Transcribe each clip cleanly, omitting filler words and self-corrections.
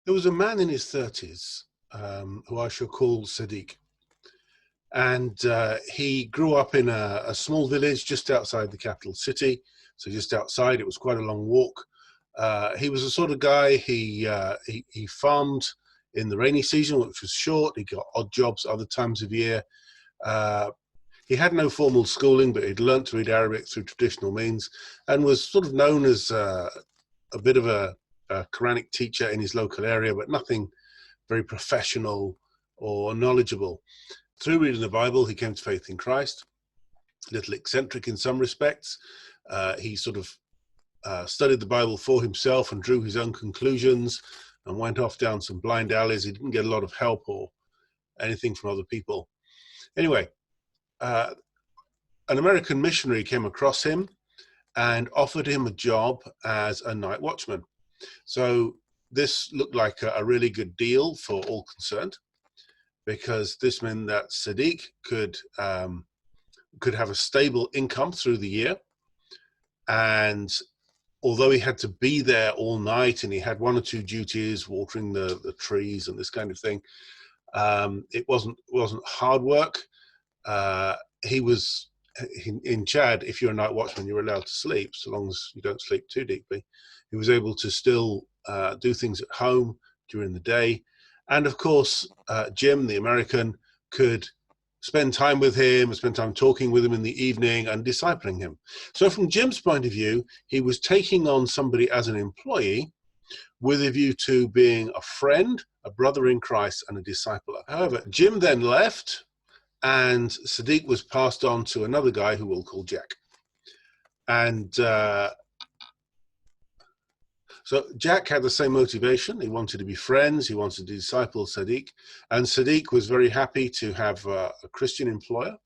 There was a man in his 30s who I shall call Sadiq. And he grew up in a small village just outside the capital city. So just outside, it was quite a long walk. He was the sort of guy, he farmed in the rainy season, which was short. He got odd jobs other times of year. Uh, he had no formal schooling, but he'd learnt to read Arabic through traditional means and was sort of known as a bit of a Quranic teacher in his local area, but nothing very professional or knowledgeable. Through reading the Bible, he came to faith in Christ. A little eccentric in some respects. He sort of studied the Bible for himself and drew his own conclusions and went off down some blind alleys. He didn't get a lot of help or anything from other people. Anyway, an American missionary came across him and offered him a job as a night watchman. So this looked like a really good deal for all concerned, because this meant that Sadiq could have a stable income through the year. And although he had to be there all night and he had one or two duties, watering the trees and this kind of thing, it wasn't hard work. He was in Chad. If you're a night watchman, you're allowed to sleep so long as you don't sleep too deeply. He was able to still do things at home during the day. And of course, Jim, the American, could spend time with him, spend time talking with him in the evening and discipling him. So from Jim's point of view, he was taking on somebody as an employee with a view to being a friend, a brother in Christ, and a discipler. However, Jim then left, and Sadiq was passed on to another guy who we'll call Jack. And so Jack had the same motivation. He wanted to be friends. He wanted to disciple Sadiq. And Sadiq was very happy to have a Christian employer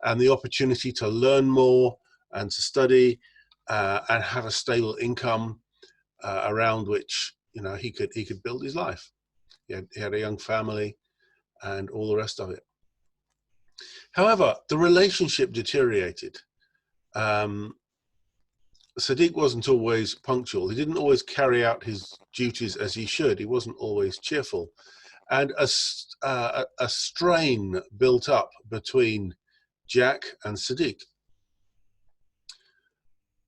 and the opportunity to learn more and to study and have a stable income around which, you know, he could build his life. He had a young family and all the rest of it. However, the relationship deteriorated. Sadiq wasn't always punctual. He didn't always carry out his duties as he should. He wasn't always cheerful. And a strain built up between Jack and Sadiq.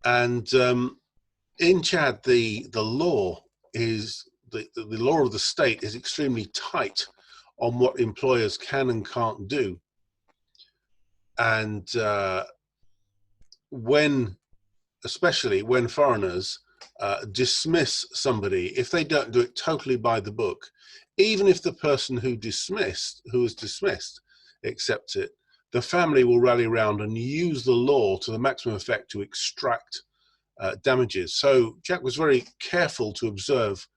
And in Chad, the law is, the law of the state is extremely tight on what employers can and can't do. And especially when foreigners dismiss somebody, if they don't do it totally by the book, even if the person who is dismissed accepts it, the family will rally around and use the law to the maximum effect to extract damages. So Jack was very careful to observe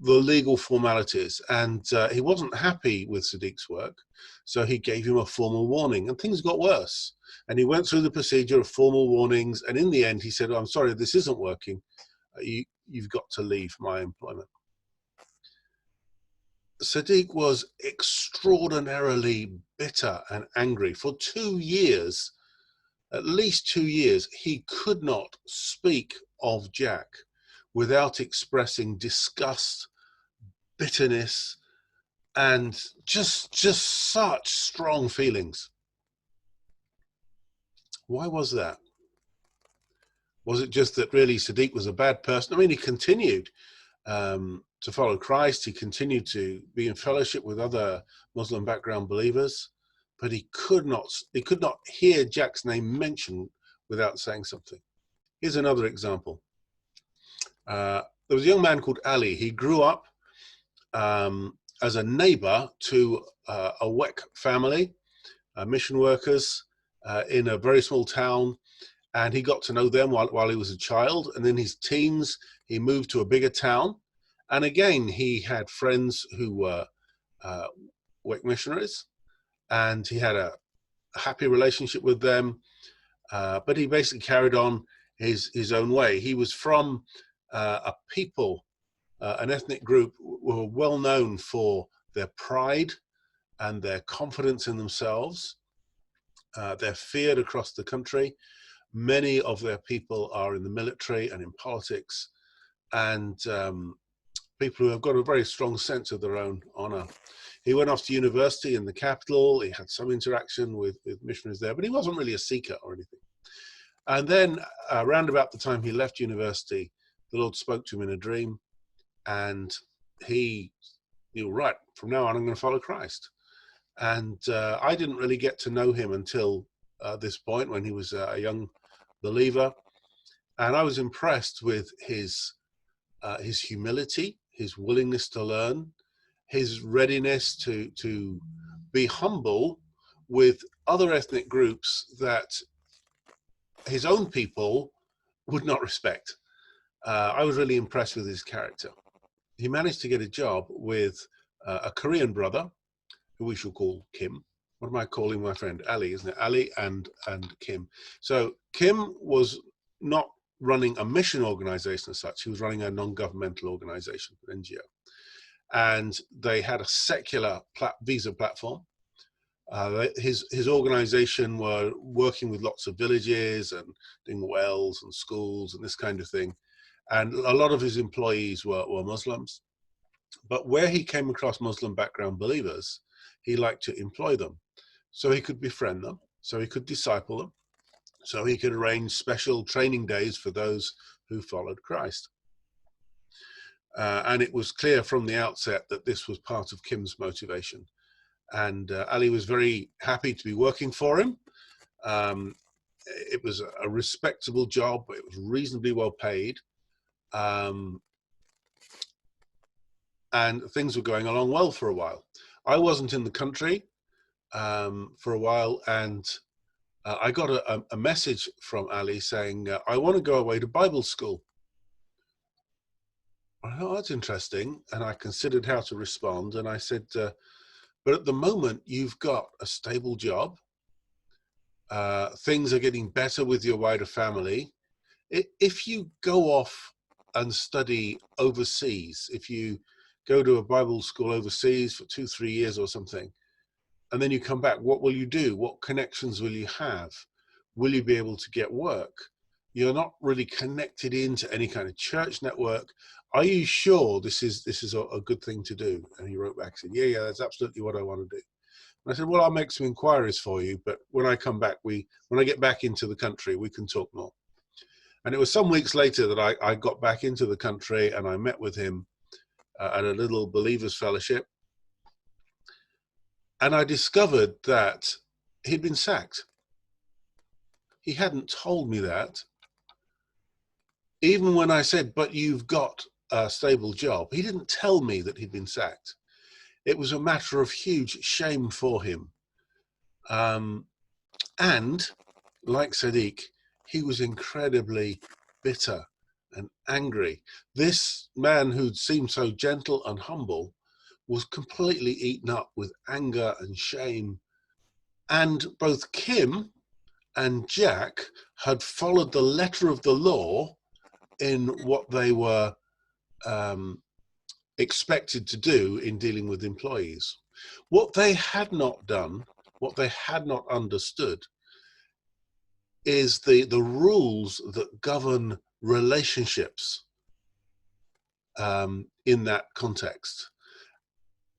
the legal formalities, and he wasn't happy with Sadiq's work, so he gave him a formal warning, and things got worse. And he went through the procedure of formal warnings, and in the end he said, "I'm sorry, this isn't working. You've got to leave my employment." Sadiq was extraordinarily bitter and angry. For 2 years, at least 2 years, he could not speak of Jack without expressing disgust, bitterness, and just such strong feelings. Why was that? Was it just that really Sadiq was a bad person? I mean, he continued to follow Christ. He continued to be in fellowship with other Muslim background believers, but he could not hear Jack's name mentioned without saying something. Here's another example. There was a young man called Ali. He grew up as a neighbor to a WEC family, mission workers in a very small town, and he got to know them while he was a child. And in his teens, he moved to a bigger town. And again, he had friends who were WEC missionaries, and he had a happy relationship with them, but he basically carried on his own way. He was from a people, an ethnic group who were well known for their pride and their confidence in themselves. They're feared across the country. Many of their people are in the military and in politics, and people who have got a very strong sense of their own honor. He went off to university in the capital. He had some interaction with missionaries there, but he wasn't really a seeker or anything. And then around about the time he left university, the Lord spoke to him in a dream, and he knew, right, from now on I'm going to follow Christ. And I didn't really get to know him until this point, when he was a young believer. And I was impressed with his humility, his willingness to learn, his readiness to be humble with other ethnic groups that his own people would not respect. I was really impressed with his character. He managed to get a job with a Korean brother, who we shall call Kim. What am I calling my friend? Ali, isn't it? Ali and Kim. So Kim was not running a mission organization as such. He was running a non-governmental organization, an NGO. And they had a secular visa platform. His organization were working with lots of villages and doing wells and schools and this kind of thing. And a lot of his employees were Muslims. But where he came across Muslim background believers, he liked to employ them. So he could befriend them, so he could disciple them, so he could arrange special training days for those who followed Christ. And it was clear from the outset that this was part of Kim's motivation. And Ali was very happy to be working for him. It was a respectable job. It was reasonably well paid. And things were going along well for a while. I wasn't in the country for a while, and I got a message from Ali saying, I want to go away to Bible school. I thought, that's interesting, and I considered how to respond, and I said, but at the moment, you've got a stable job. Things are getting better with your wider family. If you go off and study overseas, if you go to a Bible school overseas for 2-3 years or something, and then you come back, what will you do? What connections will you have? Will you be able to get work? You're not really connected into any kind of church network. Are you sure this is a good thing to do? And he wrote back, said, yeah, that's absolutely what I want to do. And I said, well, I'll make some inquiries for you, but when I come back, when I get back into the country, we can talk more. And it was some weeks later that I got back into the country, and I met with him at a little believers fellowship. And I discovered that he'd been sacked. He hadn't told me that. Even when I said, but you've got a stable job, he didn't tell me that he'd been sacked. It was a matter of huge shame for him. And like Sadiq, he was incredibly bitter and angry. This man who'd seemed so gentle and humble was completely eaten up with anger and shame. And both Kim and Jack had followed the letter of the law in what they were expected to do in dealing with employees. What they had not done, what they had not understood, is the rules that govern relationships in that context.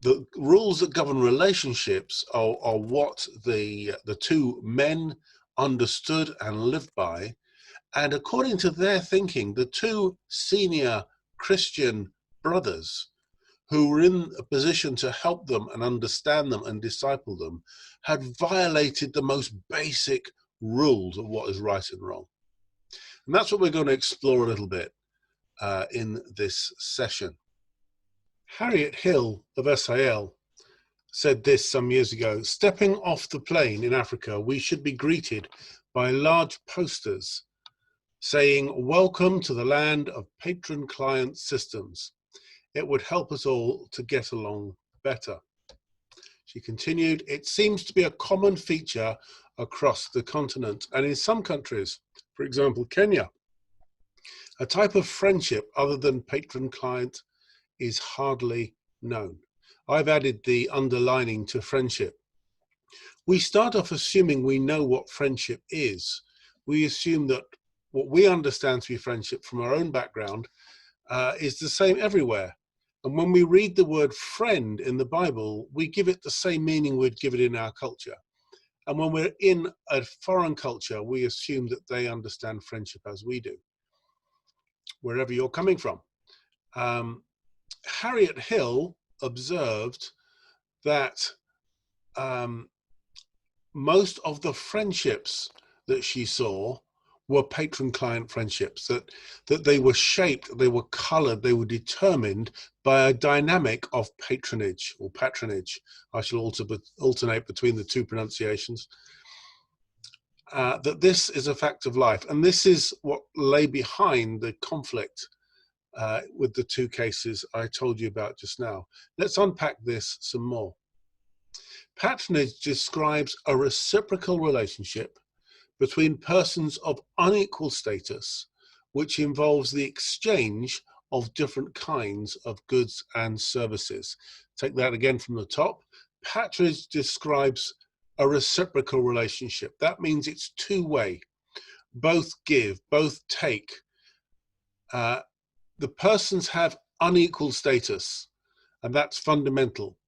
The rules that govern relationships are what the two men understood and lived by. And according to their thinking, the two senior Christian brothers who were in a position to help them and understand them and disciple them had violated the most basic rules of what is right and wrong. And that's what we're going to explore a little bit in this session. Harriet Hill of SIL said this some years ago: stepping off the plane in Africa, we should be greeted by large posters saying, welcome to the land of patron-client systems. It would help us all to get along better. She continued, it seems to be a common feature across the continent, and in some countries, for example, Kenya, a type of friendship other than patron-client is hardly known. I've added the underlining to friendship. We start off assuming we know what friendship is. We assume that what we understand to be friendship from our own background is the same everywhere. And when we read the word friend in the Bible, we give it the same meaning we'd give it in our culture. And when we're in a foreign culture, we assume that they understand friendship as we do, wherever you're coming from. Harriet Hill observed that most of the friendships that she saw were patron-client friendships, that they were shaped, they were colored, they were determined by a dynamic of patronage or patronage. I shall alternate between the two pronunciations. That this is a fact of life. And this is what lay behind the conflict with the two cases I told you about just now. Let's unpack this some more. Patronage describes a reciprocal relationship between persons of unequal status, which involves the exchange of different kinds of goods and services. Take that again from the top. Patronage describes a reciprocal relationship. That means it's two-way. Both give, both take. The persons have unequal status, and that's fundamental,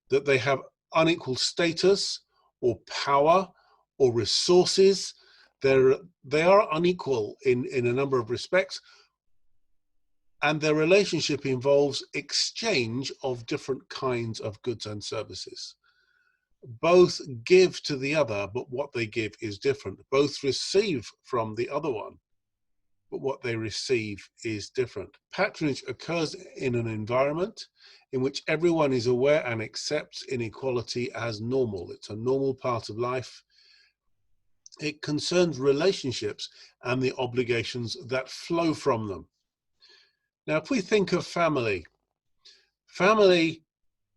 that they have unequal status or power or resources. They are unequal in a number of respects, and their relationship involves exchange of different kinds of goods and services. Both give to the other, but what they give is different. Both receive from the other one, but what they receive is different. Patronage occurs in an environment in which everyone is aware and accepts inequality as normal. It's a normal part of life. It concerns relationships and the obligations that flow from them. Now, if we think of family, family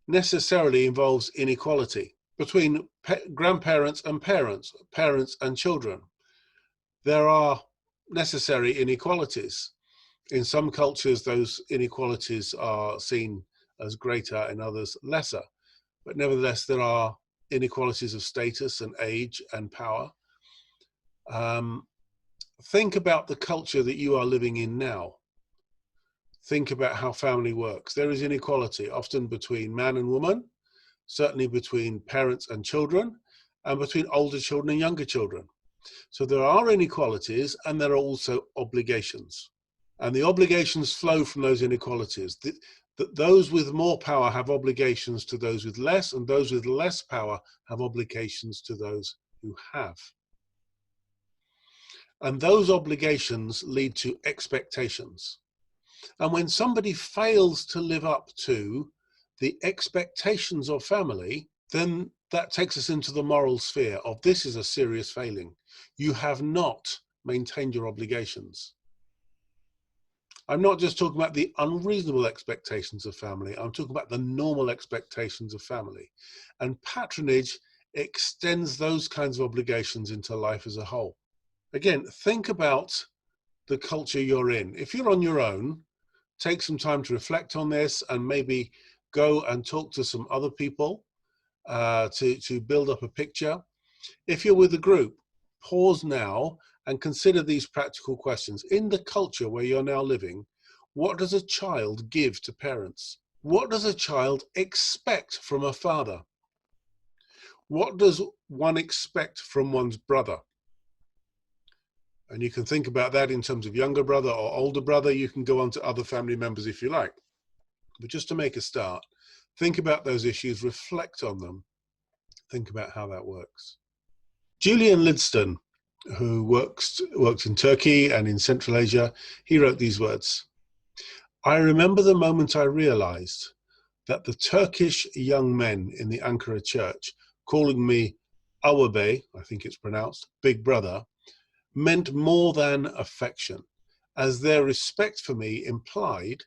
necessarily involves inequality between grandparents and parents, parents and children. There are necessary inequalities. In some cultures, those inequalities are seen as greater, in others lesser. But nevertheless, there are inequalities of status and age and power. Think about the culture that you are living in now. Think about how family works. There is inequality, often between man and woman, certainly between parents and children, and between older children and younger children. So there are inequalities, and there are also obligations. And the obligations flow from those inequalities. That those with more power have obligations to those with less, and those with less power have obligations to those who have. And those obligations lead to expectations. And when somebody fails to live up to the expectations of family, then that takes us into the moral sphere of this is a serious failing. You have not maintained your obligations. I'm not just talking about the unreasonable expectations of family. I'm talking about the normal expectations of family. And patronage extends those kinds of obligations into life as a whole. Again, think about the culture you're in. If you're on your own, take some time to reflect on this and maybe go and talk to some other people to build up a picture. If you're with a group, pause now and consider these practical questions. In the culture where you're now living, what does a child give to parents? What does a child expect from a father? What does one expect from one's brother? And you can think about that in terms of younger brother or older brother. You can go on to other family members if you like. But just to make a start, think about those issues, reflect on them, think about how that works. Julian Lidston, who worked in Turkey and in Central Asia, he wrote these words: "I remember the moment I realized that the Turkish young men in the Ankara church calling me Ağabey, I think it's pronounced, big brother, meant more than affection, as their respect for me implied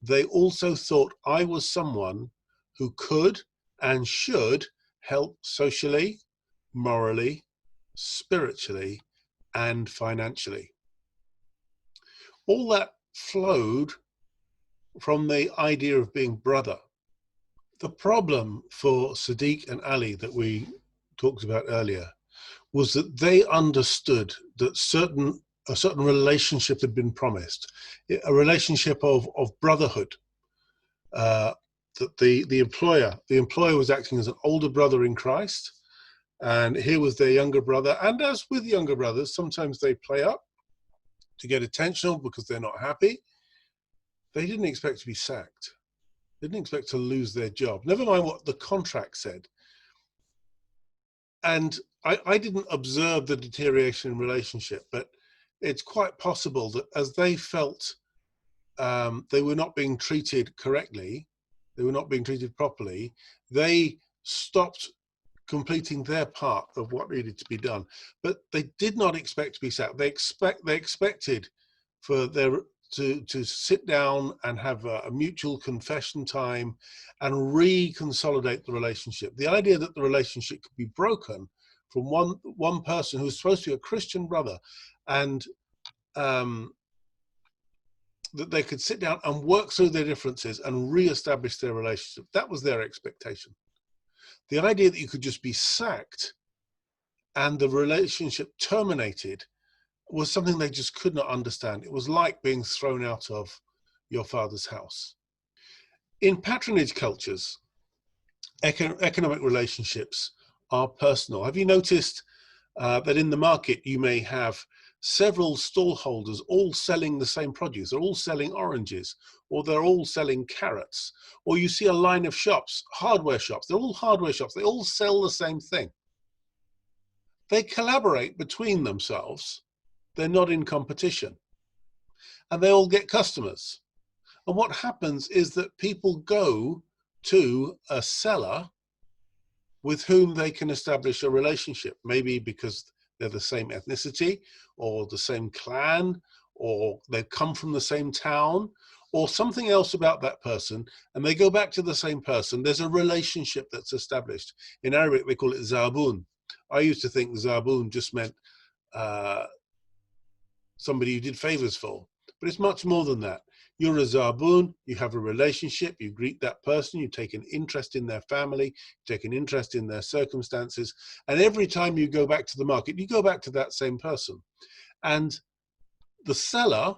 they also thought I was someone who could and should help socially, morally, spiritually, and financially." All that flowed from the idea of being brother. The problem for Sadiq and Ali that we talked about earlier was that they understood that a certain relationship had been promised, a relationship of brotherhood, that the employer was acting as an older brother in Christ, and here was their younger brother. And as with younger brothers, sometimes they play up to get attention because they're not happy. They didn't expect to be sacked. They didn't expect to lose their job. Never mind what the contract said. And I didn't observe the deterioration in relationship, but it's quite possible that as they felt they were not being treated correctly, they were not being treated properly, they stopped completing their part of what needed to be done. But they did not expect to be sacked. They expected for their to sit down and have a mutual confession time and reconsolidate the relationship. The idea that the relationship could be broken from one person who's supposed to be a Christian brother, and that they could sit down and work through their differences and re-establish their relationship. That was their expectation. The idea that you could just be sacked and the relationship terminated was something they just could not understand. It was like being thrown out of your father's house. In patronage cultures, economic relationships are personal. Have you noticed that in the market you may have several stall holders all selling the same produce? They're all selling oranges, or they're all selling carrots, or you see a line of shops, hardware shops. They're all hardware shops. They all sell the same thing. They collaborate between themselves. They're not in competition, and they all get customers. And what happens is that people go to a seller with whom they can establish a relationship, maybe because they're the same ethnicity or the same clan, or they come from the same town, or something else about that person, and they go back to the same person. There's a relationship that's established. In Arabic, they call it zabun. I used to think zabun just meant somebody you did favors for, but it's much more than that. You're a zabun, you have a relationship, you greet that person, you take an interest in their family, you take an interest in their circumstances, and every time you go back to the market, you go back to that same person. And the seller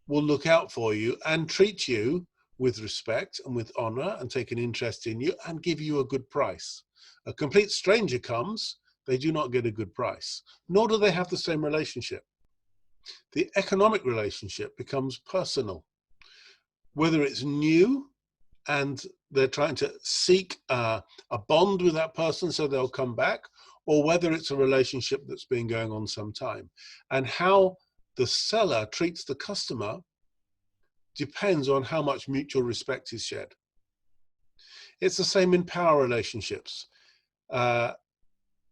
will look out for you and treat you with respect and with honor and take an interest in you and give you a good price. A complete stranger comes, they do not get a good price, nor do they have the same relationship. The economic relationship becomes personal. Whether it's new and they're trying to seek a bond with that person so they'll come back, or whether it's a relationship that's been going on some time. And how the seller treats the customer depends on how much mutual respect is shared. It's the same in power relationships.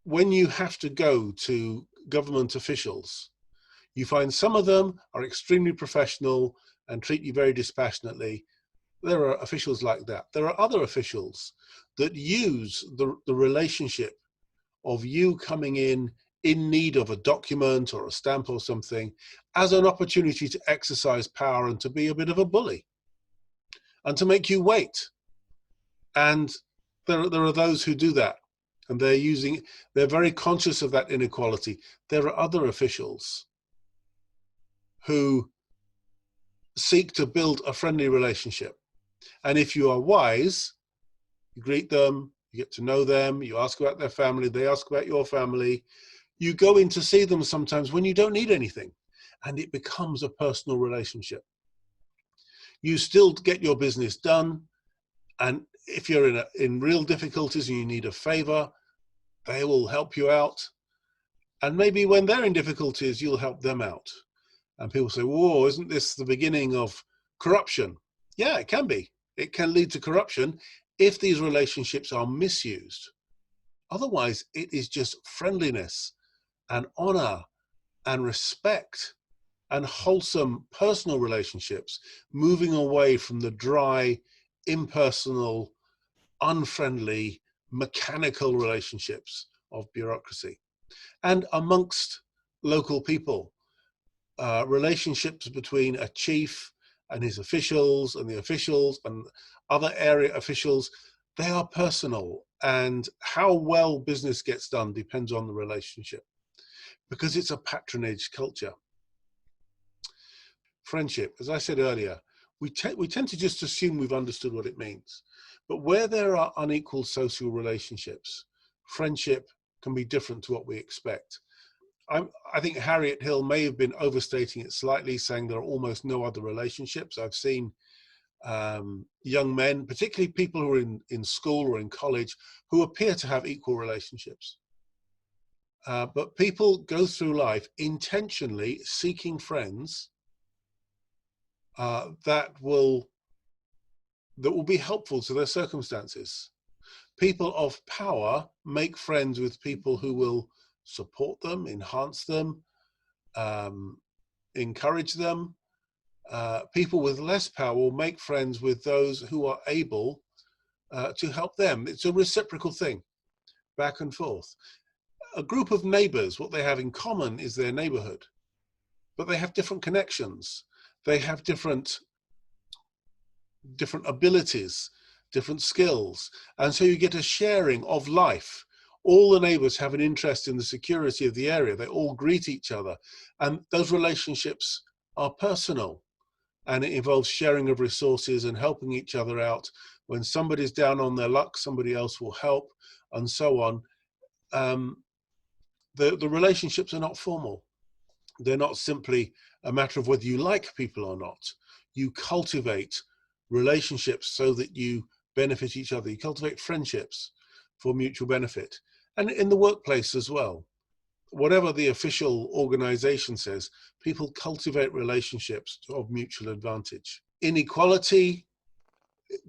When you have to go to government officials, you find some of them are extremely professional and treat you very dispassionately. There are officials like that. There are other officials that use the relationship of you coming in need of a document or a stamp or something as an opportunity to exercise power and to be a bit of a bully and to make you wait. And there are those who do that, and they're very conscious of that inequality. There are other officials who seek to build a friendly relationship. And if you are wise, you greet them, you get to know them, you ask about their family, they ask about your family. You go in to see them sometimes when you don't need anything, and it becomes a personal relationship. You still get your business done, and if you're in real difficulties and you need a favor, they will help you out. And maybe when they're in difficulties, you'll help them out. And people say, whoa, isn't this the beginning of corruption? Yeah, it can be. It can lead to corruption if these relationships are misused. Otherwise, it is just friendliness and honor and respect and wholesome personal relationships, moving away from the dry, impersonal, unfriendly, mechanical relationships of bureaucracy. And amongst local people, relationships between a chief and his officials and the officials and other area officials, they are personal. And how well business gets done depends on the relationship, because it's a patronage culture. Friendship, as I said earlier, we tend to just assume we've understood what it means. But where there are unequal social relationships, friendship can be different to what we expect. I think Harriet Hill may have been overstating it slightly, saying there are almost no other relationships. I've seen young men, particularly people who are in school or in college, who appear to have equal relationships. But people go through life intentionally seeking friends that will be helpful to their circumstances. People of power make friends with people who will support them, enhance them, encourage them. People with less power will make friends with those who are able to help them. It's a reciprocal thing, back and forth. A group of neighbors, what they have in common is their neighborhood, but they have different connections. They have different abilities, different skills. And so you get a sharing of life. All the neighbors have an interest in the security of the area. They all greet each other. And those relationships are personal. And it involves sharing of resources and helping each other out. When somebody's down on their luck, somebody else will help, and so on. The relationships are not formal. They're not simply a matter of whether you like people or not. You cultivate relationships so that you benefit each other. You cultivate friendships for mutual benefit. And in the workplace as well. Whatever the official organization says, people cultivate relationships of mutual advantage. Inequality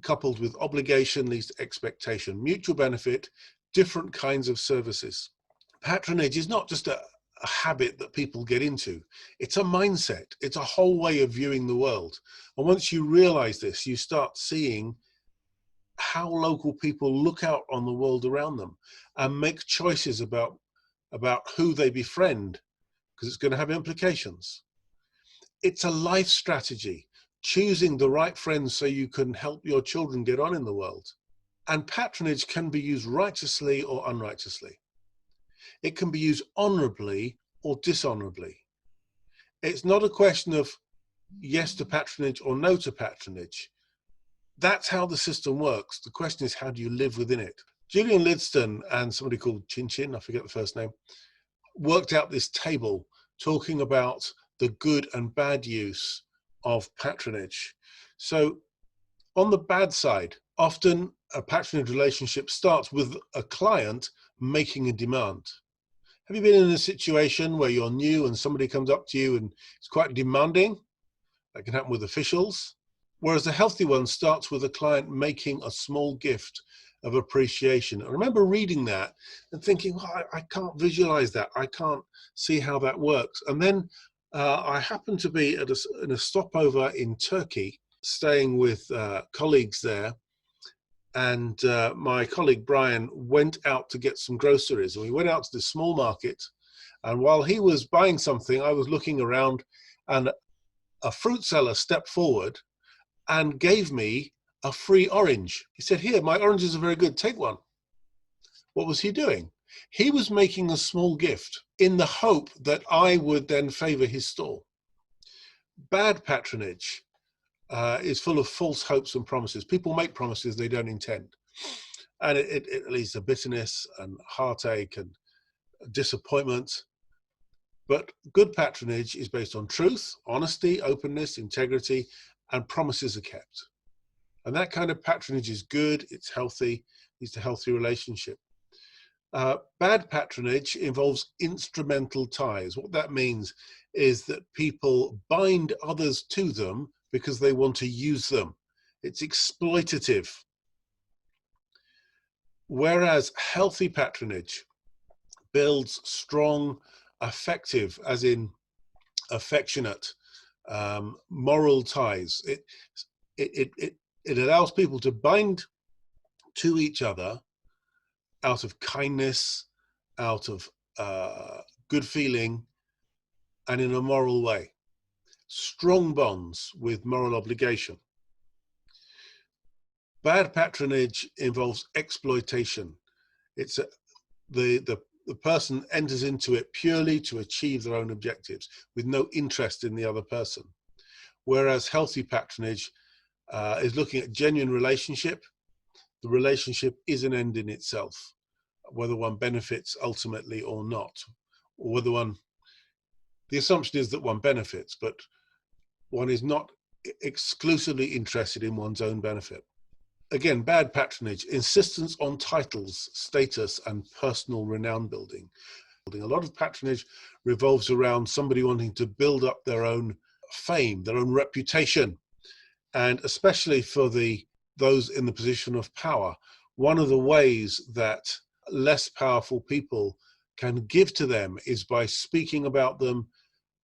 coupled with obligation leads to expectation. Mutual benefit, different kinds of services. Patronage is not just a habit that people get into. It's a mindset. It's a whole way of viewing the world. And once you realize this, you start seeing how local people look out on the world around them and make choices about who they befriend, because it's going to have implications. It's a life strategy, choosing the right friends so you can help your children get on in the world. And patronage can be used righteously or unrighteously. It can be used honorably or dishonorably. It's not a question of yes to patronage or no to patronage. That's how the system works. The question is, how do you live within it? Julian Lidston and somebody called Chin Chin, I forget the first name, worked out this table talking about the good and bad use of patronage. So on the bad side, often a patronage relationship starts with a client making a demand. Have you been in a situation where you're new and somebody comes up to you and it's quite demanding? That can happen with officials. Whereas the healthy one starts with a client making a small gift of appreciation. I remember reading that and thinking, well, I can't visualize that. I can't see how that works. And then I happened to be at in a stopover in Turkey, staying with colleagues there. And my colleague Brian went out to get some groceries. And we went out to this small market. And while he was buying something, I was looking around, and a fruit seller stepped forward and gave me a free orange. He said, "Here, my oranges are very good, take one." What was he doing? He was making a small gift in the hope that I would then favor his store. Bad patronage is full of false hopes and promises. People make promises they don't intend. And it leads to bitterness and heartache and disappointment. But good patronage is based on truth, honesty, openness, integrity, and promises are kept. And that kind of patronage is good, it's healthy, leads to a healthy relationship. Bad patronage involves instrumental ties. What that means is that people bind others to them because they want to use them. It's exploitative. Whereas healthy patronage builds strong, affective, as in affectionate, moral ties. It allows people to bind to each other out of kindness, out of good feeling, and in a moral way. Strong bonds with moral obligation. Bad patronage involves exploitation. It's the person enters into it purely to achieve their own objectives with no interest in the other person. whereas healthy patronage is looking at genuine relationship. The relationship is an end in itself, whether one benefits ultimately or not, or whether the assumption is that one benefits, but one is not exclusively interested in one's own benefit. Again, bad patronage, insistence on titles, status, and personal renown building. A lot of patronage revolves around somebody wanting to build up their own fame, their own reputation, and especially for those in the position of power. One of the ways that less powerful people can give to them is by speaking about them,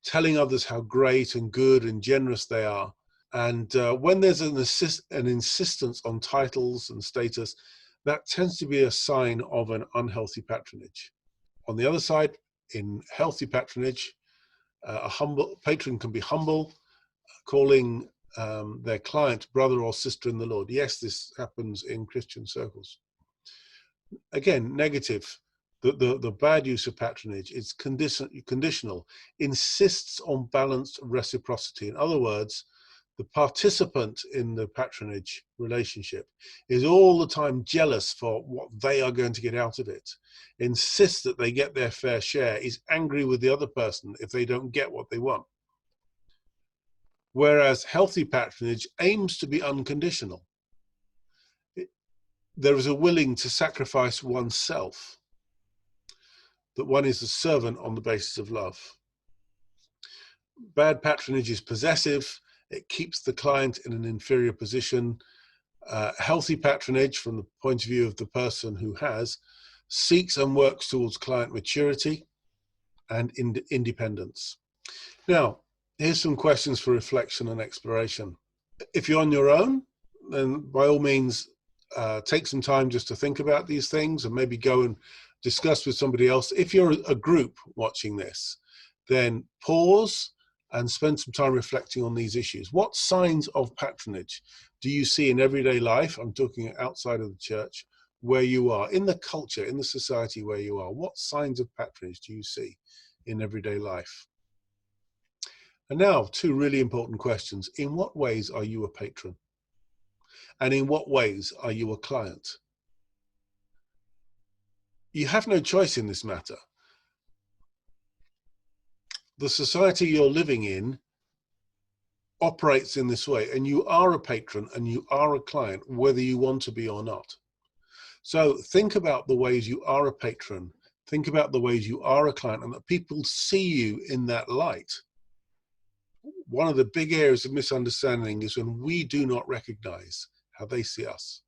telling others how great and good and generous they are. And when there's an insistence on titles and status, that tends to be a sign of an unhealthy patronage. On the other side, in healthy patronage, a humble patron can be humble, calling their client brother or sister in the Lord. Yes, this happens in Christian circles. Again, negative. The bad use of patronage is conditional, insists on balanced reciprocity. In other words, the participant in the patronage relationship is all the time jealous for what they are going to get out of it, insists that they get their fair share, is angry with the other person if they don't get what they want. Whereas healthy patronage aims to be unconditional. There is a willing to sacrifice oneself, that one is a servant on the basis of love. Bad patronage is possessive. It keeps the client in an inferior position. Healthy patronage, from the point of view of the person who has, seeks and works towards client maturity and independence. Now, here's some questions for reflection and exploration. If you're on your own, then by all means, take some time just to think about these things and maybe go and discuss with somebody else. If you're a group watching this, then pause and spend some time reflecting on these issues. What signs of patronage do you see in everyday life? I'm talking outside of the church, where you are, in the culture, in the society where you are. What signs of patronage do you see in everyday life? And now, two really important questions. In what ways are you a patron? And in what ways are you a client? You have no choice in this matter. The society you're living in operates in this way, and you are a patron and you are a client, whether you want to be or not. So think about the ways you are a patron, think about the ways you are a client, and that people see you in that light. One of the big areas of misunderstanding is when we do not recognize how they see us.